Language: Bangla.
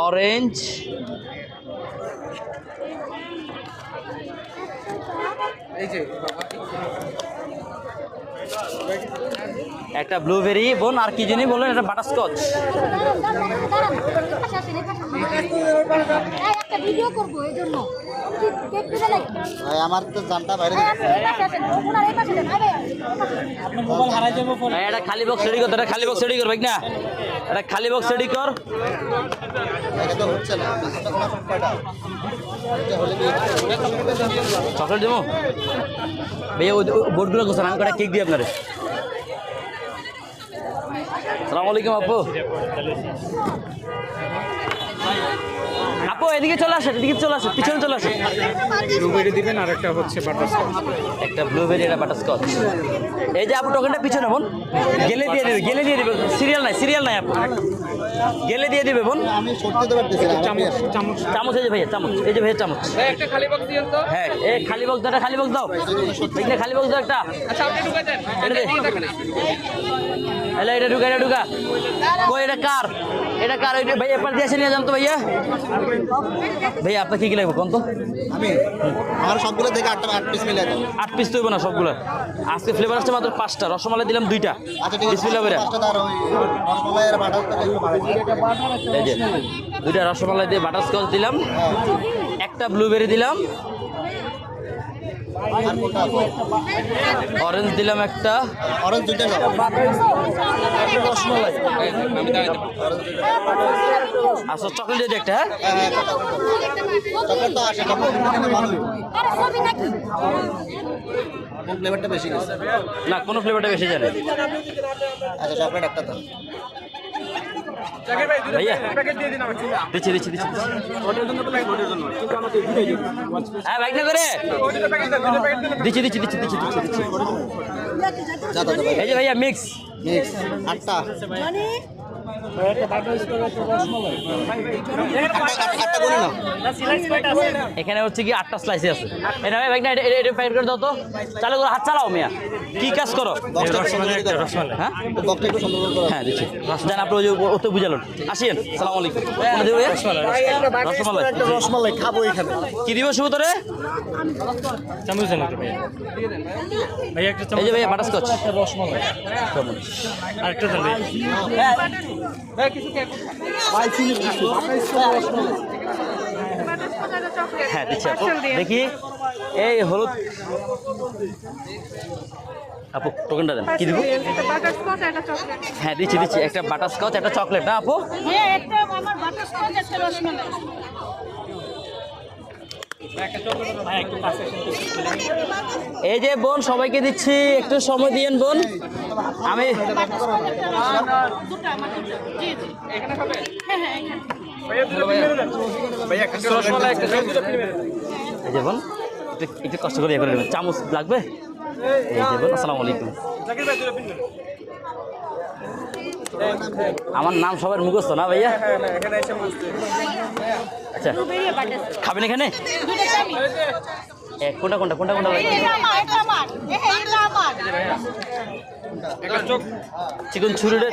অরেঞ্জ, একটা ব্লুবেরি বোন, আর কি জানি বললেন, এটা বাটারস্কচ। আমার তো জানটা বাইরে। এটা খালি বক্স রেডি কর, এটা খালি বক্স রেডি কর ভাই না, এটা খালি বক্স রেডি কর। হচ্ছে না চকলেট দেবো ভাইয়া, ওই বোর্ডগুলো গোছান, আমি কটা কেক দিই আপনারে। আসসালামু আলাইকুম আপু। আপু এদিকে চলে আসে, এদিকে চলে আসে, পিছনে চলে আসে। ব্লুবেরি দিবেন আর একটা হচ্ছে বাটারস্কচ। একটা ব্লুবেরি, একটা বাটারস্কচ। এই যে আপু টোকেনটা পিছনে বোন, গেলে দিয়ে দেবে, গেলে দিয়ে দেবে, সিরিয়াল নাই, সিরিয়াল নাই আপু, গেলে দিয়ে দিবে বোন। আমি সত্যি তো পারতেছি না। চামচ চামচ এই যে ভাইয়া, চামচ এই যে ভাইয়া, চামচ। একটা খালি বক্স দিন তো। হ্যাঁ এই খালি বক্স দাও, খালি বক্স দাও, দেখলে খালি বক্স দাও একটা। আচ্ছা আপনি ঢুকে দেন। এটা দে, এটা ঢুকা, এটা ঢুকা। কই এটা কার, এটা কার? ওই ভাই এপার দিয়ে এসে নিয়ে যান তো ভাইয়া। ভাইয়া আপনার কি কি লাগবে কোন তো? আমি আমার সবগুলো থেকে 8 পিস মিলে দাও। 8 পিস তৈব না সবগুলো, আজকে ফ্লেভার আসছে মাত্র 5টা, রসমালাই দিলাম 2টা। আচ্ছা ঠিক আছে, বিসমিল্লাহ বলে পাঁচটা দাও। ওই রসমালাই আর বাটারটা একটু বাড়াই। এই যে 2টা রসমালাই দিয়ে বাটারস্কচ দিলাম, একটা ব্লুবেরি দিলাম, আর কোনটা আছে? অরেঞ্জ দিলাম একটা, অরেঞ্জ দুইটা দাও। রসমালাই। আমি দাঁড়াতে আচ্ছা চকলেট দিয়ে দিই একটা। হ্যাঁ হ্যাঁ চকলেট তো আসে, চকলেট কিন্তু ভালোই। কোন ফ্লেভারটা বেশি গেছে? না, কোনো ফ্লেভারটা বেশি জানে। আচ্ছা চকলেট একটা দাও। ভাইয়া প্যাকেট দিয়ে দিন আমাকে। দিচ্ছি দিচ্ছি দিচ্ছি। ওটার জন্য তো লাগবে, ওটার জন্য কিন্তু আমাকে দিতে দিন। হ্যাঁ বাইক না করে ওইটা প্যাকেট দেন, দুটো প্যাকেট দিন। দিচ্ছি দিচ্ছি দিচ্ছি দিচ্ছি দিচ্ছি দিচ্ছি। যা দাও ভাই। এই যে ভাইয়া মিক্স। মিক্স 8টা। একটা গুনে নাও। এখানে হচ্ছে কি 8টা স্লাইসে আছে। এটা ভাই বাইক না, এটা প্যাকেট করে দাও তো, চালু করো, হাত চালাও মিয়া, কি কাজ করো? হ্যাঁ বক্সটা একটু সুন্দর করে করো। হ্যাঁ দিচ্ছি। জান আপনি ওই যে ওতে বুঝালেন। আসেন, সালাম আলাইকুম। কোন দেবো ভাইয়া? রসমালাই। রসমালাই খাবো এখানে। কি দিব শুভ তোরে? চামচ দেন একটা ভাই। ভাই একটা চামচ। এই যে ভাইয়া বাটারস্কচ। রসমালাই। আরেকটা দেন ভাই। হ্যাঁ দিচ্ছি আপু, দেখি এই হলুদ। আপু টোকেনটা দেন, কি দিব? হ্যাঁ দিচ্ছি দিচ্ছি, একটা বাটারস্কচ, একটা চকলেট না আপু? এই যে বোন সবাইকে দিচ্ছি, একটু সময় দিয়েন বোন। আমি ভাই একটা রসমালাই, একটা এই যে বোন একটু কষ্ট করে ইয়ে করে নেবেন, চামচ লাগবে। এই যে বোন, আসসালামু আলাইকুম। আমার নাম সবার মুখস্থ না ভাইয়া? আচ্ছা খাবেন এখানে? কোনটা কোনটা কোনটা কোনটা চিকন ছুরিটা